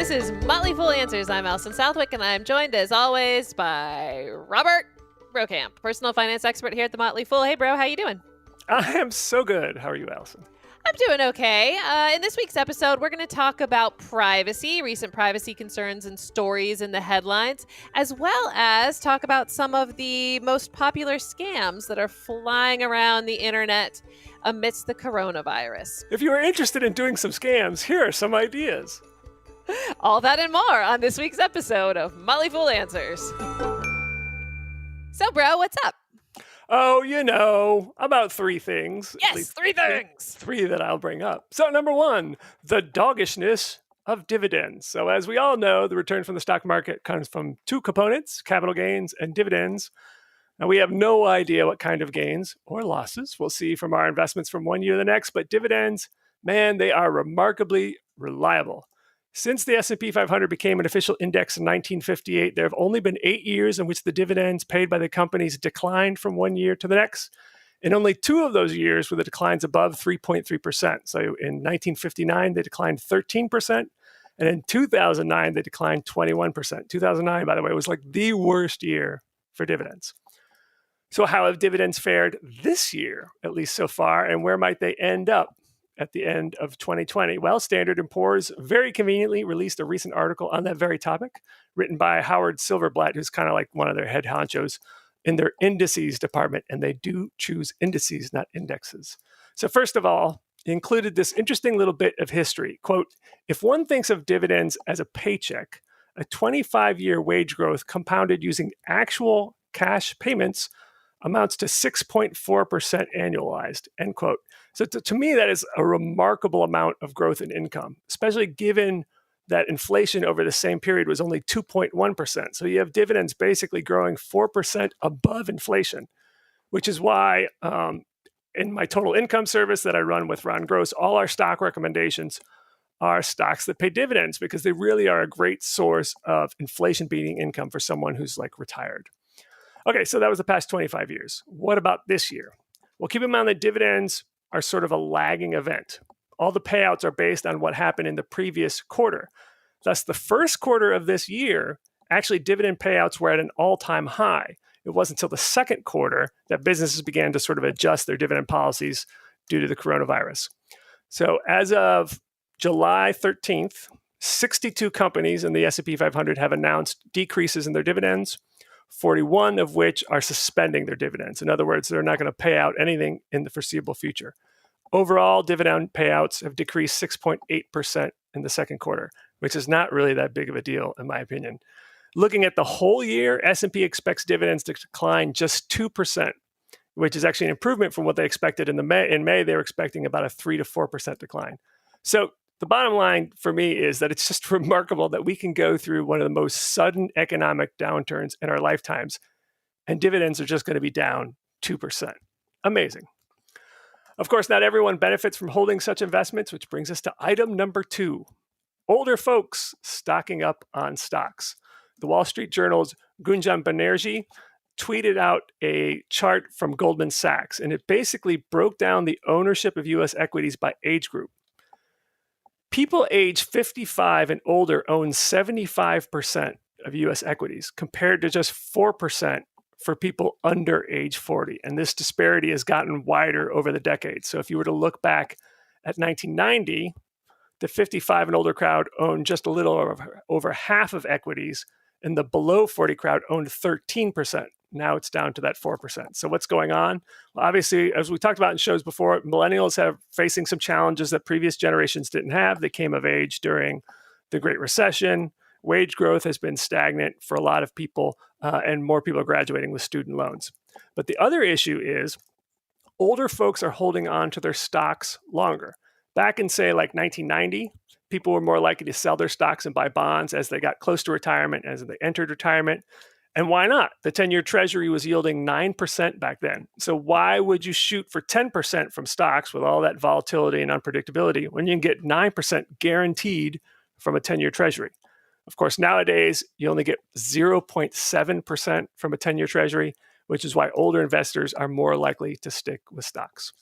This is Motley Fool Answers. I'm Alison Southwick, and I'm joined, as always, by Robert Brokamp, personal finance expert here at the Motley Fool. Hey, bro, how you doing? I am so good. How are you, Alison? I'm doing okay. In this week's episode, we're going to talk about privacy, recent privacy concerns and stories in the headlines, as well as talk about some of the most popular scams that are flying around the internet amidst the coronavirus. If you are interested in doing some scams, here are some ideas. All that and more on this week's episode of Motley Fool Answers. So, bro, what's up? Oh, about three things. Yes, three things. Three that I'll bring up. So, number one, the doggishness of dividends. So, as we all know, the return from the stock market comes from two components, capital gains and dividends. Now, we have no idea what kind of gains or losses we'll see from our investments from one year to the next, but dividends, man, they are remarkably reliable. Since the S&P 500 became an official index in 1958, there have only been 8 years in which the dividends paid by the companies declined from one year to the next. In only 2 of those years were the declines above 3.3%. So in 1959, they declined 13%. And in 2009, they declined 21%. 2009, by the way, was like the worst year for dividends. So how have dividends fared this year, at least so far, and where might they end up at the end of 2020? Well, Standard & Poor's very conveniently released a recent article on that very topic, written by Howard Silverblatt, who's kind of like one of their head honchos in their indices department, and they do choose indices, not indexes. So first of all, he included this interesting little bit of history. Quote, if one thinks of dividends as a paycheck, a 25-year wage growth compounded using actual cash payments amounts to 6.4% annualized, end quote. So to me, that is a remarkable amount of growth in income, especially given that inflation over the same period was only 2.1%. So you have dividends basically growing 4% above inflation, which is why in my total income service that I run with Ron Gross, all our stock recommendations are stocks that pay dividends because they really are a great source of inflation-beating income for someone who's like retired. Okay, so that was the past 25 years. What about this year? Well, keep in mind that dividends are sort of a lagging event. All the payouts are based on what happened in the previous quarter. Thus, the first quarter of this year, actually dividend payouts were at an all-time high. It wasn't until the second quarter that businesses began to sort of adjust their dividend policies due to the coronavirus. So as of July 13th, 62 companies in the S&P 500 have announced decreases in their dividends, 41 of which are suspending their dividends. In other words, they're not going to pay out anything in the foreseeable future. Overall, dividend payouts have decreased 6.8% in the second quarter, which is not really that big of a deal, in my opinion. Looking at the whole year, S&P expects dividends to decline just 2%, which is actually an improvement from what they expected in May. In May, they were expecting about a 3 to 4% decline. So the bottom line for me is that it's just remarkable that we can go through one of the most sudden economic downturns in our lifetimes, and dividends are just going to be down 2%. Amazing. Of course, not everyone benefits from holding such investments, which brings us to item number 2, older folks stocking up on stocks. The Wall Street Journal's Gunjan Banerjee tweeted out a chart from Goldman Sachs, and it basically broke down the ownership of U.S. equities by age group. People age 55 and older own 75% of U.S. equities, compared to just 4% for people under age 40. And this disparity has gotten wider over the decades. So if you were to look back at 1990, the 55 and older crowd owned just a little over half of equities, and the below 40 crowd owned 13%. Now it's down to that 4%. So what's going on? Well, obviously, as we talked about in shows before, millennials have facing some challenges that previous generations didn't have. They came of age during the Great Recession. Wage growth has been stagnant for a lot of people, and more people are graduating with student loans. But the other issue is older folks are holding on to their stocks longer. Back in, say, like 1990, people were more likely to sell their stocks and buy bonds as they got close to retirement, as they entered retirement. And why not? The 10-year Treasury was yielding 9% back then. So why would you shoot for 10% from stocks with all that volatility and unpredictability when you can get 9% guaranteed from a 10-year Treasury? Of course, nowadays, you only get 0.7% from a 10-year Treasury, which is why older investors are more likely to stick with stocks.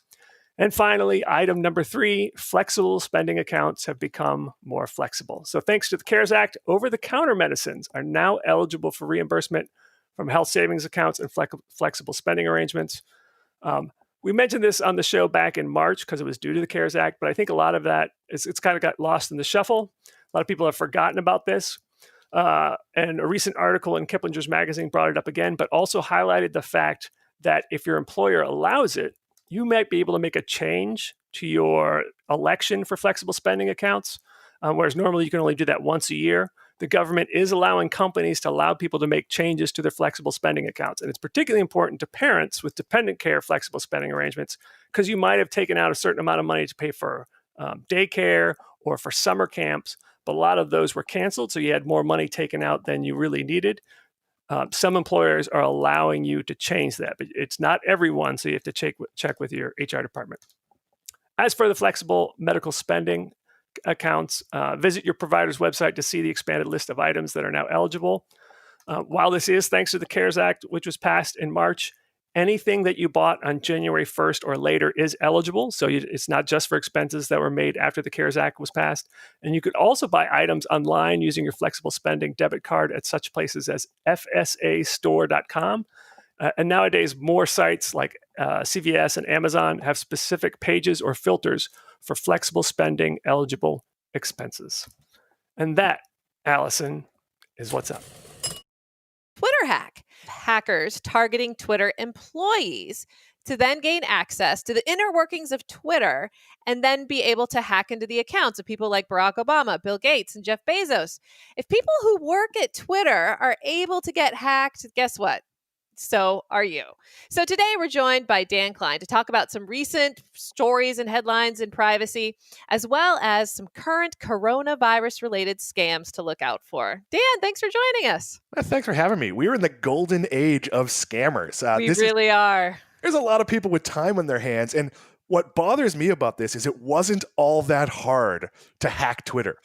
And finally, item number 3, flexible spending accounts have become more flexible. So thanks to the CARES Act, over-the-counter medicines are now eligible for reimbursement from health savings accounts and flexible spending arrangements. We mentioned this on the show back in March because it was due to the CARES Act, but I think a lot of that it's kind of got lost in the shuffle. A lot of people have forgotten about this. And a recent article in Kiplinger's magazine brought it up again, but also highlighted the fact that if your employer allows it, you might be able to make a change to your election for flexible spending accounts, whereas normally you can only do that once a year. The government is allowing companies to allow people to make changes to their flexible spending accounts. And it's particularly important to parents with dependent care flexible spending arrangements because you might have taken out a certain amount of money to pay for daycare or for summer camps, but a lot of those were canceled, so you had more money taken out than you really needed. Some employers are allowing you to change that, but it's not everyone, so you have to check with your HR department. As for the flexible medical spending accounts, visit your provider's website to see the expanded list of items that are now eligible. While this is thanks to the CARES Act, which was passed in March, anything that you bought on January 1st or later is eligible. So it's not just for expenses that were made after the CARES Act was passed. And you could also buy items online using your flexible spending debit card at such places as fsastore.com. And nowadays, more sites like CVS and Amazon have specific pages or filters for flexible spending eligible expenses. And that, Allison, is what's up. Twitter hack. Hackers targeting Twitter employees to then gain access to the inner workings of Twitter and then be able to hack into the accounts of people like Barack Obama, Bill Gates, and Jeff Bezos. If people who work at Twitter are able to get hacked, guess what? So are you. So today we're joined by Dan Klein to talk about some recent stories and headlines in privacy, as well as some current coronavirus-related scams to look out for. Dan, thanks for joining us. Well, thanks for having me. We're in the golden age of scammers. We really are. There's a lot of people with time on their hands, and what bothers me about this is it wasn't all that hard to hack Twitter.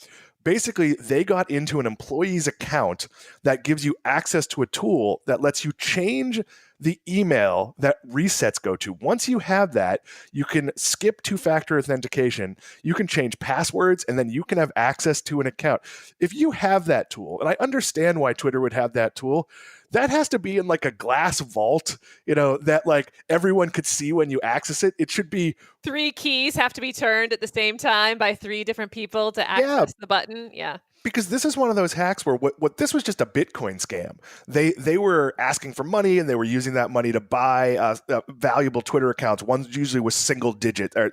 Basically, they got into an employee's account that gives you access to a tool that lets you change the email that resets go to. Once you have that, you can skip two-factor authentication, you can change passwords, and then you can have access to an account. If you have that tool, and I understand why Twitter would have that tool, that has to be in like a glass vault, that like everyone could see when you access it. It should be 3 keys have to be turned at the same time by 3 different people to access the button. Yeah. Because this is one of those hacks where what this was just a Bitcoin scam. They were asking for money and they were using that money to buy valuable Twitter accounts. One usually was single digit or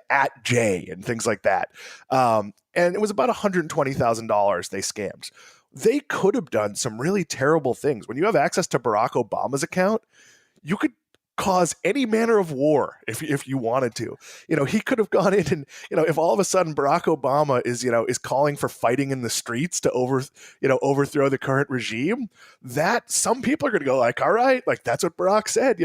at J and things like that. And it was about $120,000 they scammed. They could have done some really terrible things. When you have access to Barack Obama's account, you could cause any manner of war if you wanted to. He could have gone in and, if all of a sudden Barack Obama is calling for fighting in the streets to overthrow the current regime, that some people are going to go like, all right, like that's what Barack said.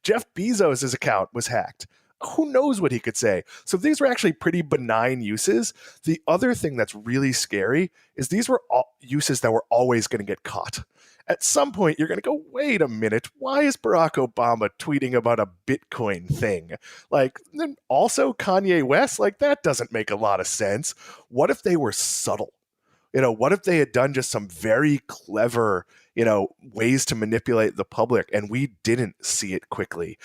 Jeff Bezos' account was hacked. Who knows what he could say? So these were actually pretty benign uses. The other thing that's really scary is these were all uses that were always going to get caught. At some point, you're going to go, wait a minute, why is Barack Obama tweeting about a Bitcoin thing? Like, then also Kanye West? Like, that doesn't make a lot of sense. What if they were subtle? What if they had done just some very clever, ways to manipulate the public and we didn't see it quickly?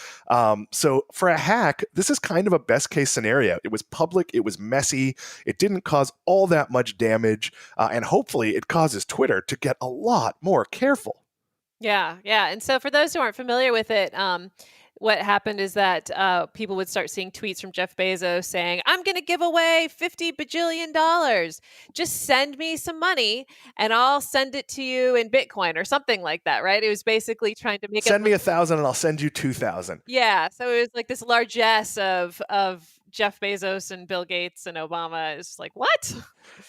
So for a hack, this is kind of a best case scenario. It was public, it was messy, it didn't cause all that much damage, and hopefully it causes Twitter to get a lot more careful. Yeah. And so for those who aren't familiar with it, what happened is that people would start seeing tweets from Jeff Bezos saying, I'm going to give away $50 bajillion. Just send me some money and I'll send it to you in Bitcoin or something like that, right? It was basically trying to make Send me 1,000 and I'll send you 2,000. Yeah. So it was like this largesse of Jeff Bezos and Bill Gates and Obama. Is like, what?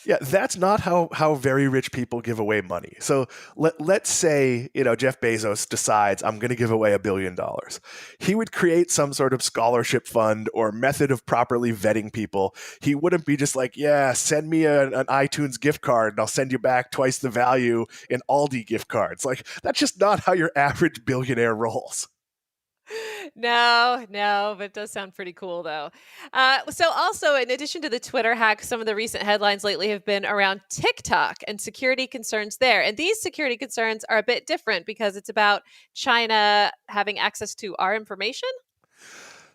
Yeah, that's not how very rich people give away money. So let's say, Jeff Bezos decides I'm going to give away $1 billion. He would create some sort of scholarship fund or method of properly vetting people. He wouldn't be just like, yeah, send me an iTunes gift card and I'll send you back twice the value in Aldi gift cards. Like, that's just not how your average billionaire rolls. No, but it does sound pretty cool though. So also, in addition to the Twitter hack, some of the recent headlines lately have been around TikTok and security concerns there. And these security concerns are a bit different because it's about China having access to our information.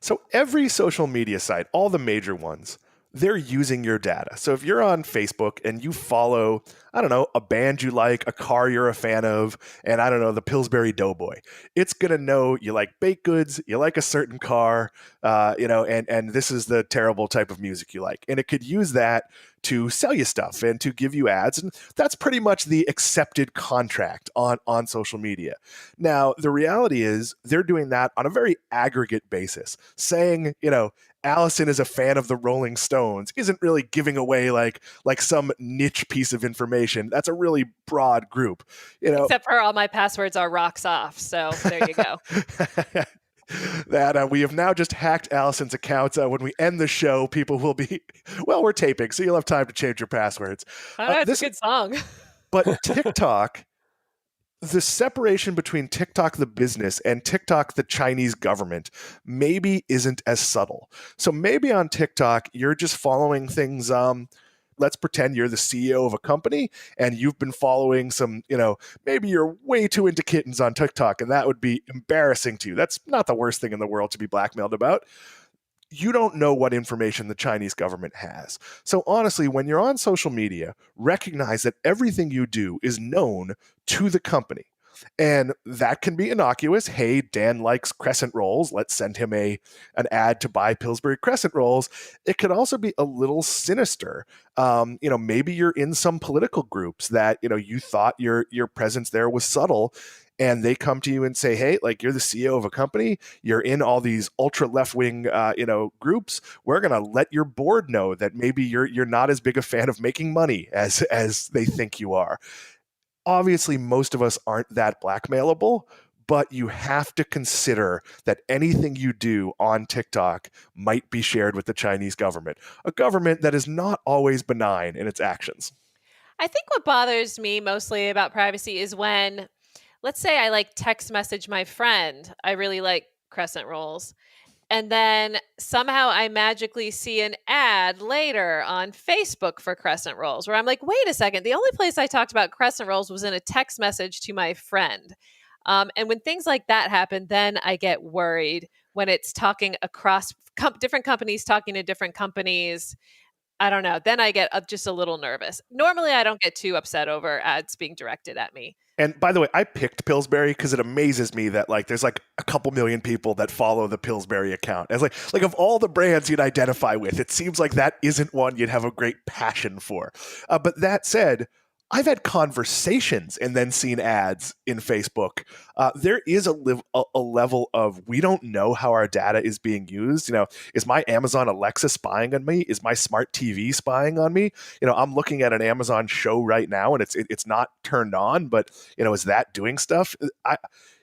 So every social media site, all the major ones, they're using your data. So if you're on Facebook and you follow, I don't know, a band you like, a car you're a fan of, and I don't know, the Pillsbury Doughboy, it's gonna know you like baked goods, you like a certain car, and this is the terrible type of music you like, and it could use that to sell you stuff and to give you ads, and that's pretty much the accepted contract on social media. Now the reality is they're doing that on a very aggregate basis, saying, Allison is a fan of the Rolling Stones isn't really giving away like some niche piece of information. That's a really broad group, Except for all my passwords are rocks off. So there you go. That we have now just hacked Allison's account. When we end the show, people will be, well, we're taping, so you'll have time to change your passwords. That's a good song. But TikTok, the separation between TikTok, the business, and TikTok, the Chinese government, maybe isn't as subtle. So maybe on TikTok, you're just following things. Let's pretend you're the CEO of a company and you've been following some, maybe you're way too into kittens on TikTok, and that would be embarrassing to you. That's not the worst thing in the world to be blackmailed about. You don't know what information the Chinese government has. So honestly, when you're on social media, recognize that everything you do is known to the company. And that can be innocuous. Hey, Dan likes crescent rolls. Let's send him an ad to buy Pillsbury crescent rolls. It could also be a little sinister. Maybe you're in some political groups that, you thought your presence there was subtle, and they come to you and say, hey, like, you're the CEO of a company, you're in all these ultra left-wing groups, we're going to let your board know that maybe you're not as big a fan of making money as they think you are. Obviously, most of us aren't that blackmailable, but you have to consider that anything you do on TikTok might be shared with the Chinese government, a government that is not always benign in its actions. I think what bothers me mostly about privacy is when, let's say I text message my friend, I really like crescent rolls. And then somehow I magically see an ad later on Facebook for crescent rolls where I'm like, wait a second, the only place I talked about crescent rolls was in a text message to my friend. And when things like that happen, then I get worried when it's talking across different companies talking to different companies. I don't know. Then I get just a little nervous. Normally, I don't get too upset over ads being directed at me. And by the way, I picked Pillsbury because it amazes me that there's a couple million people that follow the Pillsbury account. As like of all the brands you'd identify with, it seems like that isn't one you'd have a great passion for. But that said, I've had conversations and then seen ads in Facebook. There is a level of, we don't know how our data is being used. Is my Amazon Alexa spying on me? Is my smart TV spying on me? I'm looking at an Amazon show right now and it's not turned on, but is that doing stuff?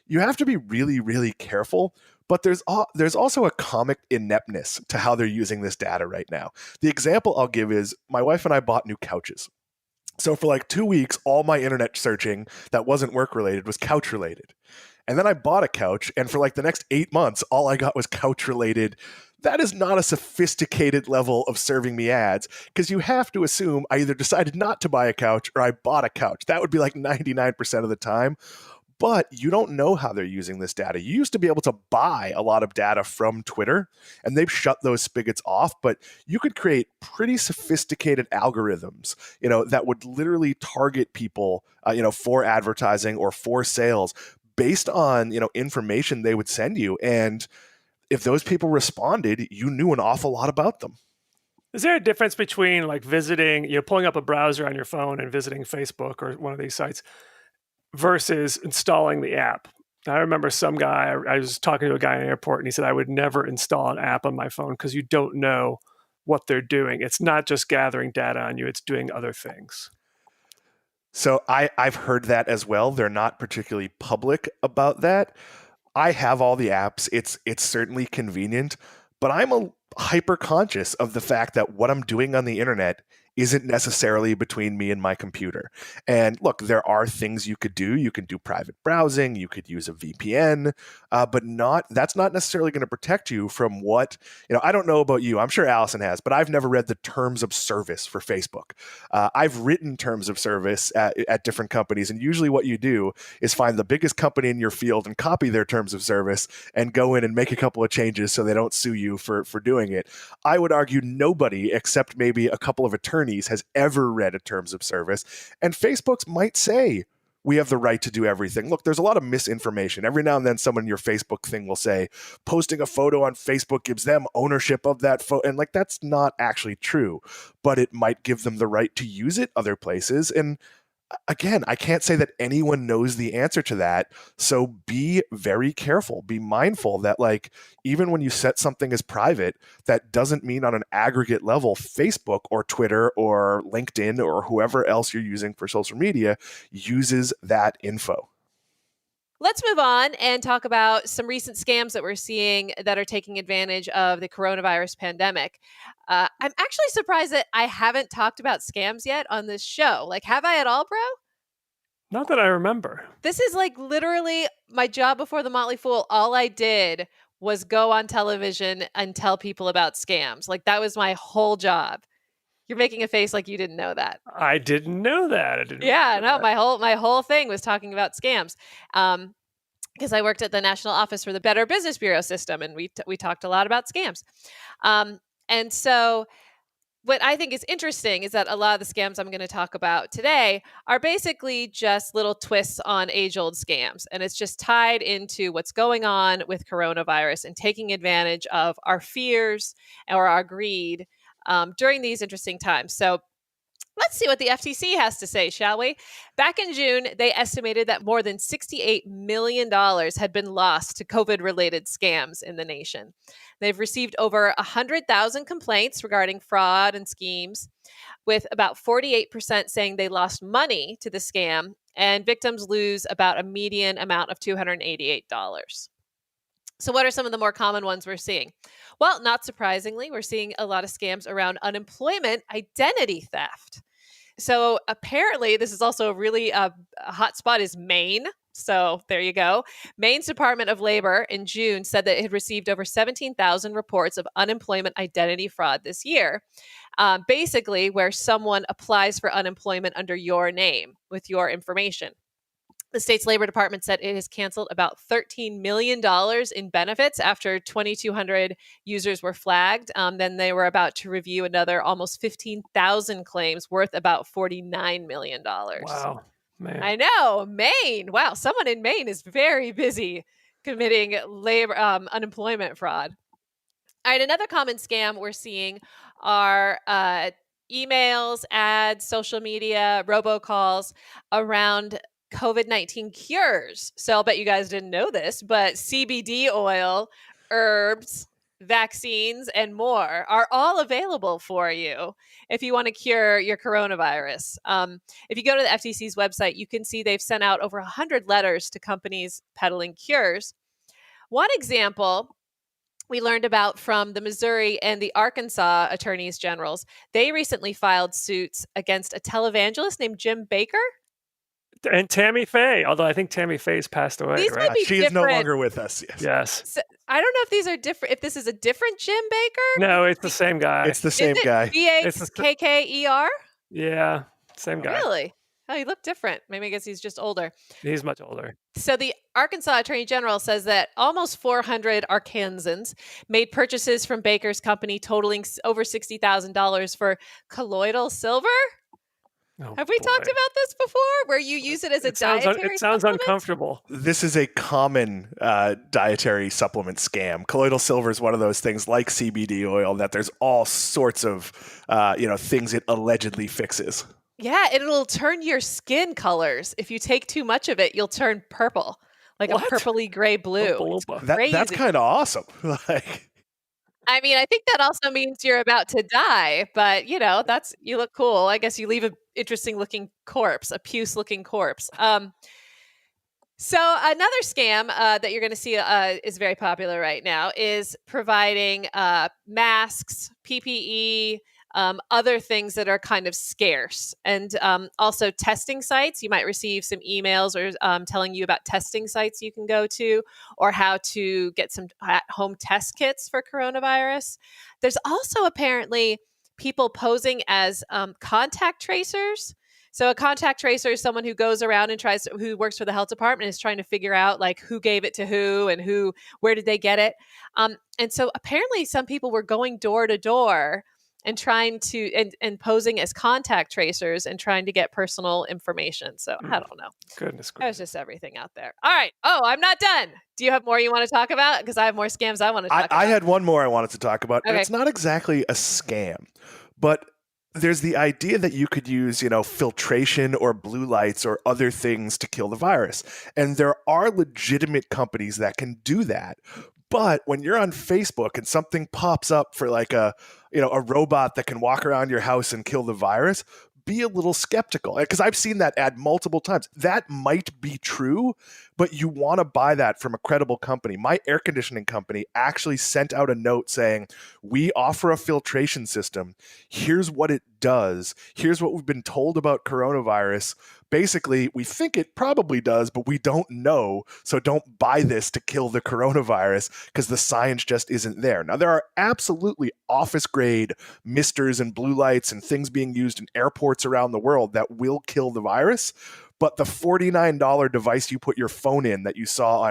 You have to be really, really careful. But there's also a comic ineptness to how they're using this data right now. The example I'll give is my wife and I bought new couches. So for 2 weeks, all my internet searching that wasn't work related was couch related. And then I bought a couch, and for the next 8 months, all I got was couch related. That is not a sophisticated level of serving me ads, because you have to assume I either decided not to buy a couch or I bought a couch. That would be 99% of the time. But you don't know how they're using this data. You used to be able to buy a lot of data from Twitter, and they've shut those spigots off, but you could create pretty sophisticated algorithms, that would literally target people, for advertising or for sales based on, information they would send you. And if those people responded, you knew an awful lot about them. Is there a difference between visiting, pulling up a browser on your phone and visiting Facebook or one of these sites versus installing the app? I remember some guy, I was talking to a guy in an airport, and he said, I would never install an app on my phone because you don't know what they're doing. It's not just gathering data on you, it's doing other things. So I've heard that as well. They're not particularly public about that. I have all the apps. It's certainly convenient, but I'm hyper conscious of the fact that what I'm doing on the internet isn't necessarily between me and my computer. And look, there are things you could do. You can do private browsing, you could use a VPN, but that's not necessarily going to protect you from what, I don't know about you. I'm sure Allison has, but I've never read the terms of service for Facebook. I've written terms of service at different companies, and usually what you do is find the biggest company in your field and copy their terms of service and go in and make a couple of changes so they don't sue you for doing it. I would argue nobody except maybe a couple of attorneys has ever read a terms of service, and Facebook's might say we have the right to do everything. Look, there's a lot of misinformation. Every now and then someone in your Facebook thing will say posting a photo on Facebook gives them ownership of that photo, and that's not actually true, but it might give them the right to use it other places. And again, I can't say that anyone knows the answer to that. So be very careful. Be mindful that even when you set something as private, that doesn't mean on an aggregate level, Facebook or Twitter or LinkedIn or whoever else you're using for social media uses that info. Let's move on and talk about some recent scams that we're seeing that are taking advantage of the coronavirus pandemic. I'm actually surprised that I haven't talked about scams yet on this show. Have I at all, bro? Not that I remember. This is literally my job before the Motley Fool. All I did was go on television and tell people about scams. That was my whole job. You're making a face like you didn't know that. I didn't know that. My whole thing was talking about scams. Because I worked at the National Office for the Better Business Bureau system, and we talked a lot about scams. And so what I think is interesting is that a lot of the scams I'm going to talk about today are basically just little twists on age-old scams. And it's just tied into what's going on with coronavirus and taking advantage of our fears or our greed during these interesting times. So let's see what the FTC has to say, shall we? Back in June, they estimated that more than $68 million had been lost to COVID-related scams in the nation. They've received over 100,000 complaints regarding fraud and schemes, with about 48% saying they lost money to the scam, and victims lose about a median amount of $288. So what are some of the more common ones we're seeing? Well, not surprisingly, we're seeing a lot of scams around unemployment identity theft. So apparently, this is also a really hot spot is Maine. So there you go. Maine's Department of Labor in June said that it had received over 17,000 reports of unemployment identity fraud this year. Basically, where someone applies for unemployment under your name with your information. The state's labor department said it has canceled about $13 million in benefits after 2,200 users were flagged. Then they were about to review another almost 15,000 claims worth about $49 million. Wow, man. I know, Maine. Wow, someone in Maine is very busy committing labor unemployment fraud. All right, another common scam we're seeing are emails, ads, social media, robocalls around COVID-19 cures. So I'll bet you guys didn't know this, but CBD oil, herbs, vaccines, and more are all available for you if you want to cure your coronavirus. If you go to the FTC's website, you can see they've sent out over 100 letters to companies peddling cures. One example we learned about from the Missouri and the Arkansas attorneys generals. They recently filed suits against a televangelist named Jim Baker. And Tammy Faye, although I think Tammy Faye's passed away. These right? might be She is no longer with us. Yes. So, I don't know if these are different. If this is a different Jim Baker. No, it's the same guy. It's the same guy. BAKKER? Yeah, same guy. Really? Oh, he looked different. Maybe I guess he's just older. He's much older. So the Arkansas Attorney General says that almost 400 Arkansans made purchases from Baker's company totaling over $60,000 for colloidal silver. Oh, Have we talked about this before, where you use it as a dietary It sounds supplement? uncomfortable. This is a common dietary supplement scam. Colloidal silver is one of those things like CBD oil that there's all sorts of things it allegedly fixes. Yeah, it'll turn your skin colors. If you take too much of it, you'll turn purple, like What? a purpley gray blue. It's That's crazy. kind of awesome. I mean, I think that also means you're about to die, but you look cool. I guess you leave an interesting looking corpse, a puce looking corpse. So another scam that you're going to see is very popular right now is providing masks, PPE, other things that are kind of scarce. And also testing sites. You might receive some emails or telling you about testing sites you can go to, or how to get some at-home test kits for coronavirus. There's also apparently people posing as contact tracers. So a contact tracer is someone who goes around and who works for the health department, and is trying to figure out like who gave it to who and where did they get it. And so apparently some people were going door to door and trying to and posing as contact tracers and trying to get personal information. So I don't know. Goodness There's gracious. just everything out there. All right. Oh, I'm not done. Do you have more you want to talk about? Because I have more scams I want to talk about. I had one more I wanted to talk about. And Okay. it's not exactly a scam, but there's the idea that you could use, filtration or blue lights or other things to kill the virus. And there are legitimate companies that can do that. But when you're on Facebook and something pops up for like a robot that can walk around your house and kill the virus, be a little skeptical, because I've seen that ad multiple times. That might be true, but you want to buy that from a credible company. My air conditioning company actually sent out a note saying, we offer a filtration system. Here's what it does. Here's what we've been told about coronavirus. Basically, we think it probably does, but we don't know. So don't buy this to kill the coronavirus because the science just isn't there. Now, there are absolutely office grade misters and blue lights and things being used in airports around the world that will kill the virus. But the $49 device you put your phone in that you saw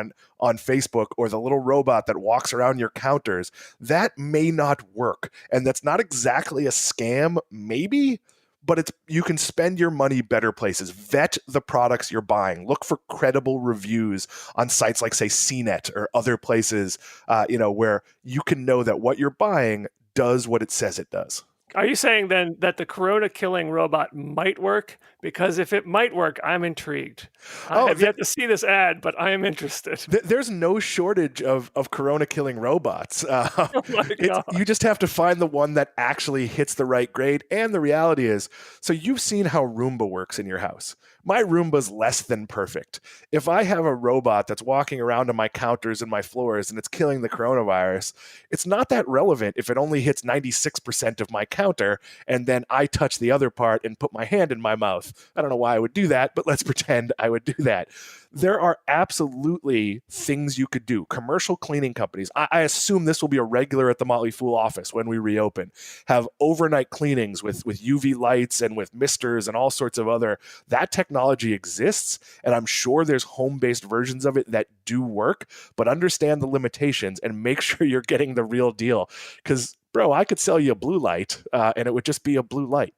on Facebook, or the little robot that walks around your counters, that may not work. And that's not exactly a scam, maybe, but you can spend your money better places. Vet the products you're buying. Look for credible reviews on sites like, say, CNET or other places, where you can know that what you're buying does what it says it does. Are you saying then that the corona killing robot might work? Because if it might work, I'm intrigued. I have yet to see this ad, but I am interested. There's no shortage of corona killing robots. Oh my God. You just have to find the one that actually hits the right grade. And the reality is, so you've seen how Roomba works in your house. My Roomba's less than perfect. If I have a robot that's walking around on my counters and my floors and it's killing the coronavirus, it's not that relevant if it only hits 96% of my counter and then I touch the other part and put my hand in my mouth. I don't know why I would do that, but let's pretend I would do that. There are absolutely things you could do. Commercial cleaning companies, I assume this will be a regular at the Motley Fool office when we reopen, have overnight cleanings with UV lights and with misters and all sorts of other. That technology exists, and I'm sure there's home-based versions of it that do work, but understand the limitations and make sure you're getting the real deal. Because, bro, I could sell you a blue light, and it would just be a blue light.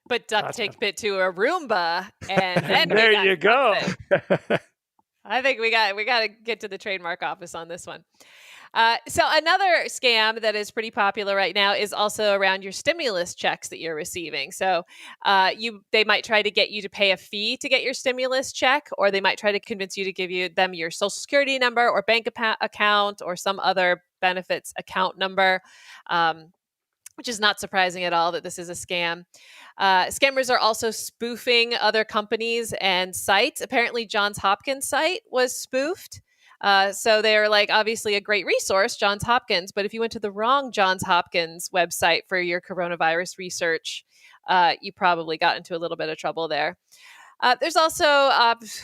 But duct tape it to a Roomba, and then there you go. I think we got to get to the trademark office on this one. So another scam that is pretty popular right now is also around your stimulus checks that you're receiving. So they might try to get you to pay a fee to get your stimulus check, or they might try to convince you to give them your social security number or bank account or some other benefits account number. Which is not surprising at all that this is a scam. Scammers are also spoofing other companies and sites. Apparently, Johns Hopkins site was spoofed. So they're like obviously a great resource, Johns Hopkins. But if you went to the wrong Johns Hopkins website for your coronavirus research, you probably got into a little bit of trouble there. There's also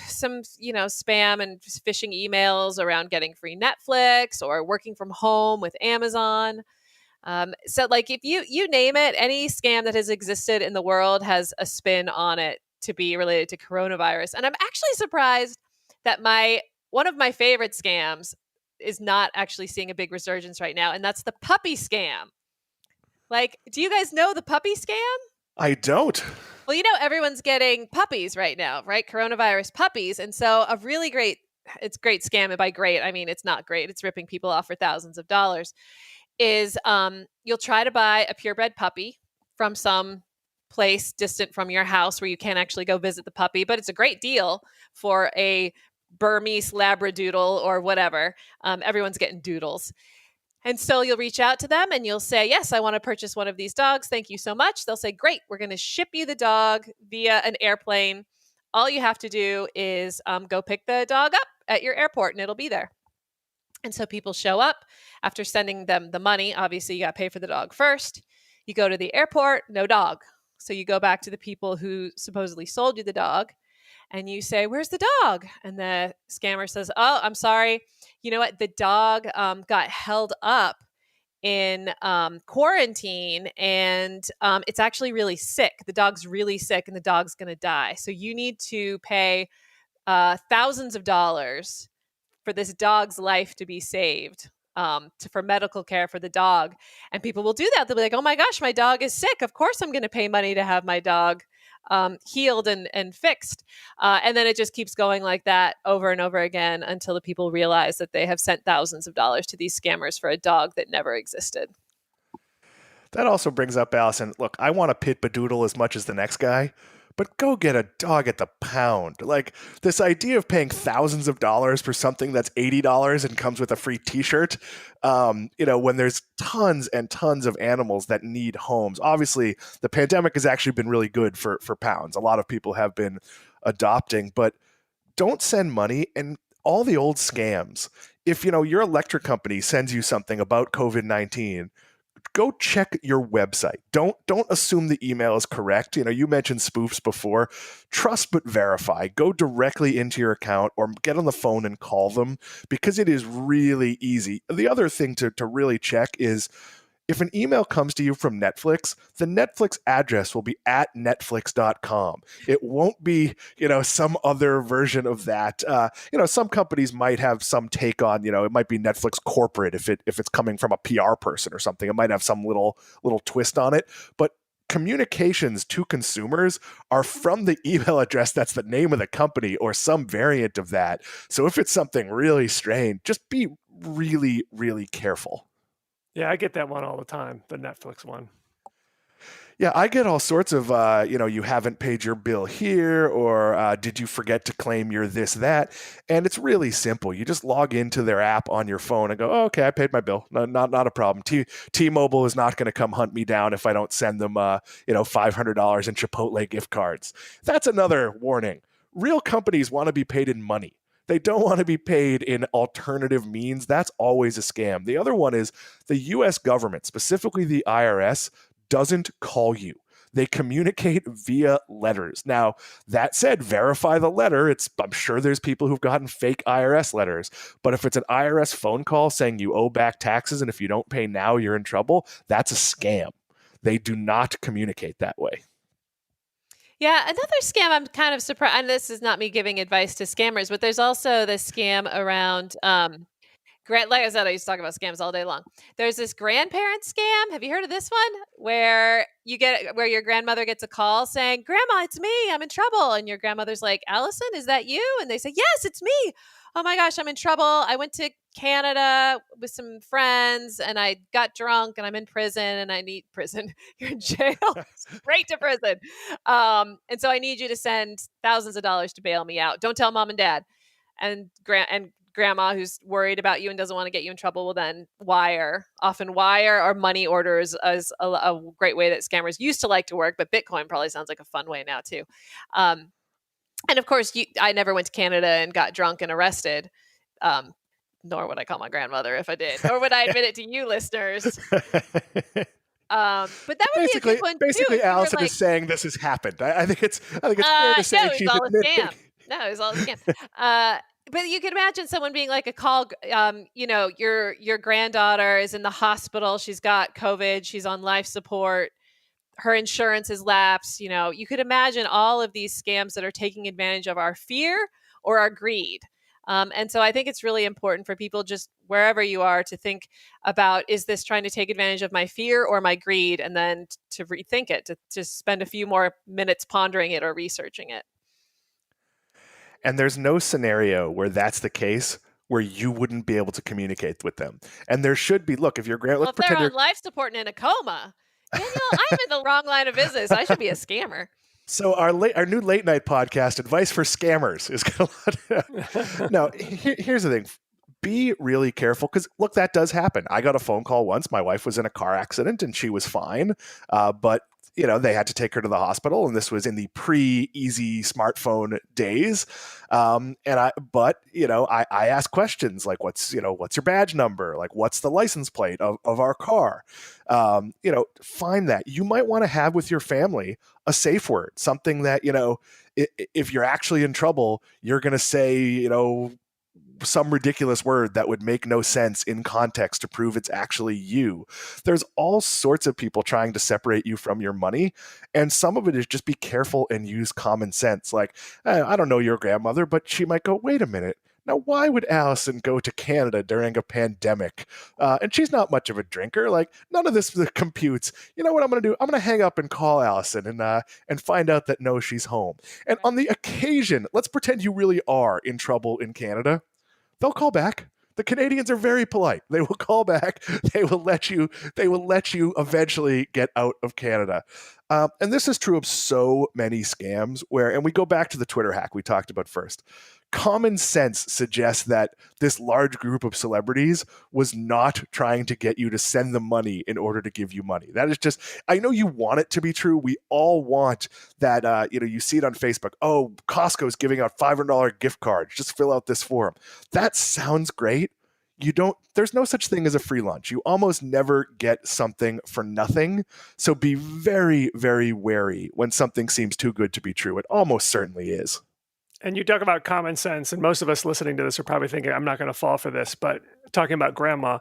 some, spam and phishing emails around getting free Netflix or working from home with Amazon. So like if you name it, any scam that has existed in the world has a spin on it to be related to coronavirus. And I'm actually surprised that one of my favorite scams is not actually seeing a big resurgence right now. And that's the puppy scam. Like, do you guys know the puppy scam? I don't. Well, everyone's getting puppies right now, right? Coronavirus puppies. And so it's great scam. And by great, I mean, it's not great. It's ripping people off for thousands of dollars. Is you'll try to buy a purebred puppy from some place distant from your house where you can't actually go visit the puppy, but it's a great deal for a Burmese Labradoodle or whatever. Everyone's getting doodles. And so you'll reach out to them and you'll say, yes, I want to purchase one of these dogs. Thank you so much. They'll say, great, we're going to ship you the dog via an airplane. All you have to do is go pick the dog up at your airport and it'll be there. And so people show up after sending them the money. Obviously, you got to pay for the dog first. You go to the airport, no dog. So you go back to the people who supposedly sold you the dog and you say, "Where's the dog?" And the scammer says, "Oh, I'm sorry. You know what? The dog got held up in quarantine and it's actually really sick. The dog's really sick and the dog's going to die. So you need to pay thousands of dollars for this dog's life to be saved, for medical care for the dog." And people will do that. They'll be like, "Oh my gosh, my dog is sick. Of course I'm going to pay money to have my dog healed and fixed." And then it just keeps going like that over and over again until the people realize that they have sent thousands of dollars to these scammers for a dog that never existed. That also brings up, Allison, look, I want a pit Badoodle as much as the next guy, but go get a dog at the pound. Like, this idea of paying thousands of dollars for something that's $80 and comes with a free t-shirt, when there's tons and tons of animals that need homes. Obviously, the pandemic has actually been really good for pounds. A lot of people have been adopting, but don't send money. And all the old scams, if, your electric company sends you something about COVID-19, go check your website. Don't assume the email is correct. You mentioned spoofs before. Trust but verify. Go directly into your account or get on the phone and call them, because it is really easy. The other thing to really check is, if an email comes to you from Netflix, the Netflix address will be at netflix.com. It won't be, some other version of that. Some companies might have some take on, it might be Netflix corporate if it's coming from a PR person or something. It might have some little twist on it. But communications to consumers are from the email address that's the name of the company or some variant of that. So if it's something really strange, just be really, really careful. Yeah, I get that one all the time, the Netflix one. Yeah, I get all sorts of, you haven't paid your bill here, or did you forget to claim your this, that? And it's really simple. You just log into their app on your phone and go, "Oh, okay, I paid my bill. No, not a problem. T-Mobile is not going to come hunt me down if I don't send them, $500 in Chipotle gift cards." That's another warning. Real companies want to be paid in money. They don't want to be paid in alternative means. That's always a scam. The other one is the U.S. government, specifically the IRS, doesn't call you. They communicate via letters. Now, that said, verify the letter. I'm sure there's people who've gotten fake IRS letters. But if it's an IRS phone call saying you owe back taxes and if you don't pay now, you're in trouble, that's a scam. They do not communicate that way. Yeah, another scam I'm kind of surprised, and this is not me giving advice to scammers, but there's also this scam around, like I said, I used to talk about scams all day long. There's this grandparent scam. Have you heard of this one? Where your grandmother gets a call saying, "Grandma, it's me. I'm in trouble." And your grandmother's like, "Allison, is that you?" And they say, "Yes, it's me. Oh my gosh, I'm in trouble. I went to Canada with some friends and I got drunk and I'm in prison and I need prison. You're in jail. Straight to prison. And so I need you to send thousands of dollars to bail me out. Don't tell mom and dad." And grandma, who's worried about you and doesn't want to get you in trouble, will then wire or money orders as a great way that scammers used to like to work, but Bitcoin probably sounds like a fun way now too. And of course, I never went to Canada and got drunk and arrested, nor would I call my grandmother if I did, or would I admit it to you listeners. But that would be a good one too. Basically, Allison is saying this has happened. I think it's fair to say she's all a scam. No, it was all a scam. But you can imagine someone being like a call, your granddaughter is in the hospital. She's got COVID. She's on life support. Her insurance is lapsed. You could imagine all of these scams that are taking advantage of our fear or our greed. And so I think it's really important for people, just wherever you are, to think about, is this trying to take advantage of my fear or my greed? And then to rethink it, to spend a few more minutes pondering it or researching it. And there's no scenario where that's the case where you wouldn't be able to communicate with them. And there should be, look, if you're if they're on life support and in a coma, Daniel, I'm in the wrong line of business. I should be a scammer. So our new late night podcast, Advice for Scammers, is going to. Now, here's the thing. be really careful, because look, that does happen. I got a phone call once. My wife was in a car accident and she was fine, but they had to take her to the hospital, and this was in the pre-easy smartphone days. But I asked questions like, what's your badge number? Like, what's the license plate of our car? Find that. You might want to have with your family a safe word, something that, if you're actually in trouble, you're going to say, some ridiculous word that would make no sense in context to prove it's actually you. There's all sorts of people trying to separate you from your money, and some of it is just be careful and use common sense. Like, I don't know your grandmother, but she might go, wait a minute, now why would Allison go to Canada during a pandemic? And she's not much of a drinker. Like, none of this computes. You know what I'm going to do? I'm going to hang up and call Allison and find out that no, she's home. And on the occasion, let's pretend you really are in trouble in Canada. They'll call back. The Canadians are very polite. They will call back. They will let you eventually get out of Canada. And this is true of so many scams and we go back to the Twitter hack we talked about first. Common sense suggests that this large group of celebrities was not trying to get you to send them money in order to give you money. That is just, I know you want it to be true. We all want that, you see it on Facebook. Oh, Costco's giving out $500 gift cards. Just fill out this form. That sounds great. There's no such thing as a free lunch. You almost never get something for nothing. So be very, very wary when something seems too good to be true. It almost certainly is. And you talk about common sense, and most of us listening to this are probably thinking, I'm not going to fall for this. But talking about grandma,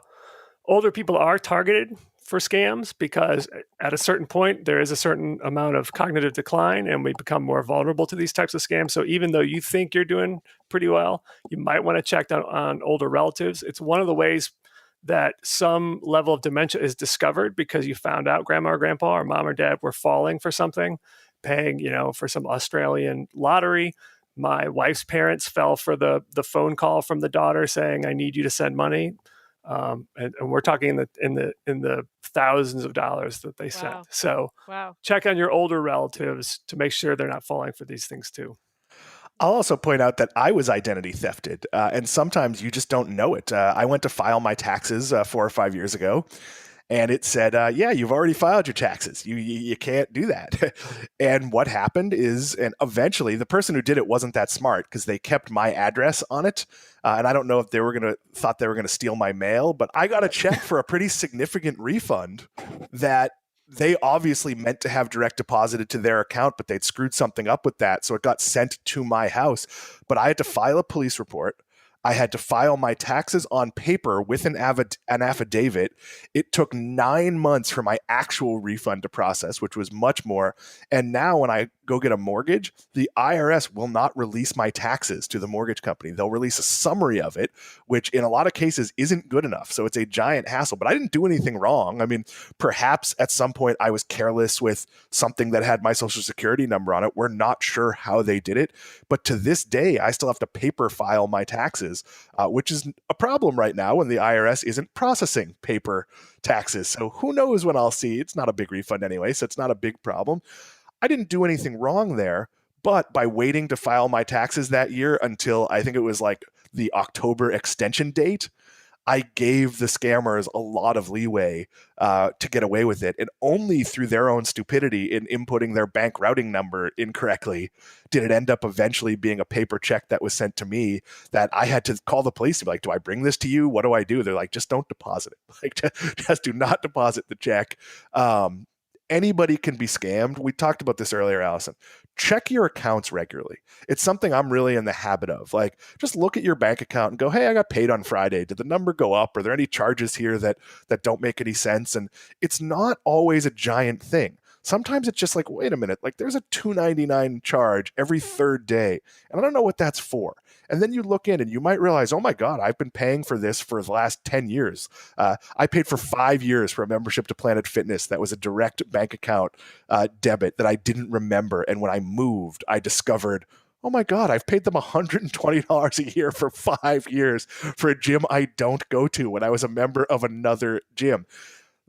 older people are targeted for scams because at a certain point, there is a certain amount of cognitive decline and we become more vulnerable to these types of scams. So even though you think you're doing pretty well, you might want to check on older relatives. It's one of the ways that some level of dementia is discovered because you found out grandma or grandpa or mom or dad were falling for something, paying, for some Australian lottery. My wife's parents fell for the phone call from the daughter saying, I need you to send money. And we're talking in the thousands of dollars that they sent. So check on your older relatives to make sure they're not falling for these things too. I'll also point out that I was identity thefted, and sometimes you just don't know it. I went to file my taxes 4 or 5 years ago, and it said, you've already filed your taxes. You can't do that. And what happened is, and eventually the person who did it wasn't that smart because they kept my address on it. And I don't know if thought they were going to steal my mail, but I got a check for a pretty significant refund that they obviously meant to have direct deposited to their account, but they'd screwed something up with that. So it got sent to my house, but I had to file a police report. I had to file my taxes on paper with an affidavit. It took 9 months for my actual refund to process, which was much more. And now when I go get a mortgage, the IRS will not release my taxes to the mortgage company. They'll release a summary of it, which in a lot of cases isn't good enough. So it's a giant hassle, but I didn't do anything wrong. I mean, perhaps at some point I was careless with something that had my social security number on it. We're not sure how they did it, but to this day, I still have to paper file my taxes, which is a problem right now when the IRS isn't processing paper taxes. So who knows when I'll see. It's not a big refund anyway, so it's not a big problem. I didn't do anything wrong there, but by waiting to file my taxes that year until I think it was like the October extension date, I gave the scammers a lot of leeway to get away with it. And only through their own stupidity in inputting their bank routing number incorrectly did it end up eventually being a paper check that was sent to me that I had to call the police to be like, do I bring this to you? What do I do? They're like, just don't deposit it. Like, just do not deposit the check. Anybody can be scammed. We talked about this earlier, Allison. Check your accounts regularly. It's something I'm really in the habit of. Like, just look at your bank account and go, hey, I got paid on Friday. Did the number go up? Are there any charges here that don't make any sense? And it's not always a giant thing. Sometimes it's just like, wait a minute, like there's a $2.99 charge every third day, and I don't know what that's for. And then you look in and you might realize, oh my God, I've been paying for this for the last 10 years. I paid for 5 years for a membership to Planet Fitness that was a direct bank account debit that I didn't remember. And when I moved, I discovered, oh my God, I've paid them $120 a year for 5 years for a gym I don't go to when I was a member of another gym.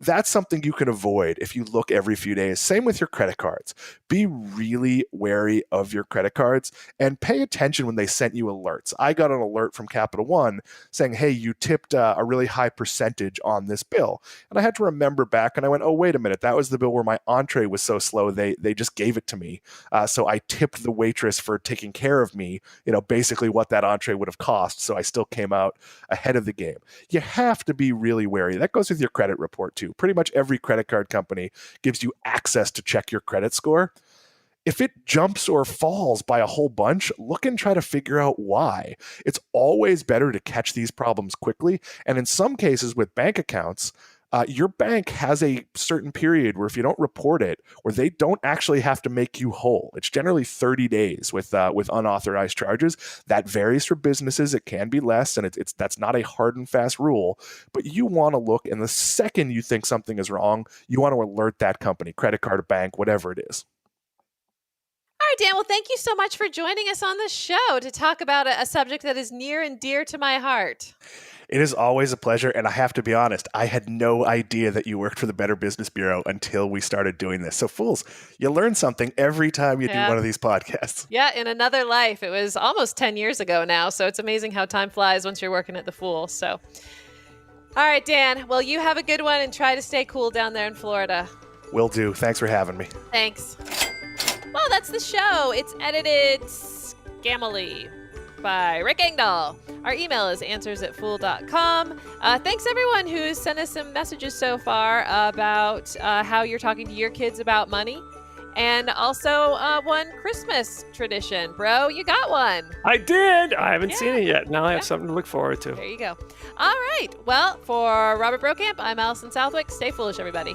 that's something you can avoid if you look every few days. Same with your credit cards. Be really wary of your credit cards and pay attention when they sent you alerts. I got an alert from Capital One saying, hey, you tipped a really high percentage on this bill. And I had to remember back, and I went, oh, wait a minute. That was the bill where my entree was so slow, they just gave it to me. So I tipped the waitress for taking care of me, basically what that entree would have cost. So I still came out ahead of the game. You have to be really wary. That goes with your credit report too. Pretty much every credit card company gives you access to check your credit score. If it jumps or falls by a whole bunch, look and try to figure out why. It's always better to catch these problems quickly. And in some cases with bank accounts, your bank has a certain period where if you don't report it, where they don't actually have to make you whole. It's generally 30 days with unauthorized charges. That varies for businesses. It can be less, and that's not a hard and fast rule. But you want to look, and the second you think something is wrong, you want to alert that company, credit card, or bank, whatever it is. All right, Dan. Well, thank you so much for joining us on the show to talk about a subject that is near and dear to my heart. It is always a pleasure, and I have to be honest, I had no idea that you worked for the Better Business Bureau until we started doing this. So, fools, you learn something every time you do one of these podcasts. Yeah, in another life. It was almost 10 years ago now, so it's amazing how time flies once you're working at the Fool. So, all right, Dan. Well, you have a good one, and try to stay cool down there in Florida. Will do. Thanks for having me. Thanks. Well, that's the show. It's edited scammily by Rick Engdahl. Our email is answers@fool.com. Thanks everyone who's sent us some messages so far about how you're talking to your kids about money. And also one Christmas tradition. Bro, you got one. I did. I haven't seen it yet. Now I have something to look forward to. There you go. All right. Well, for Robert Brokamp, I'm Allison Southwick. Stay foolish, everybody.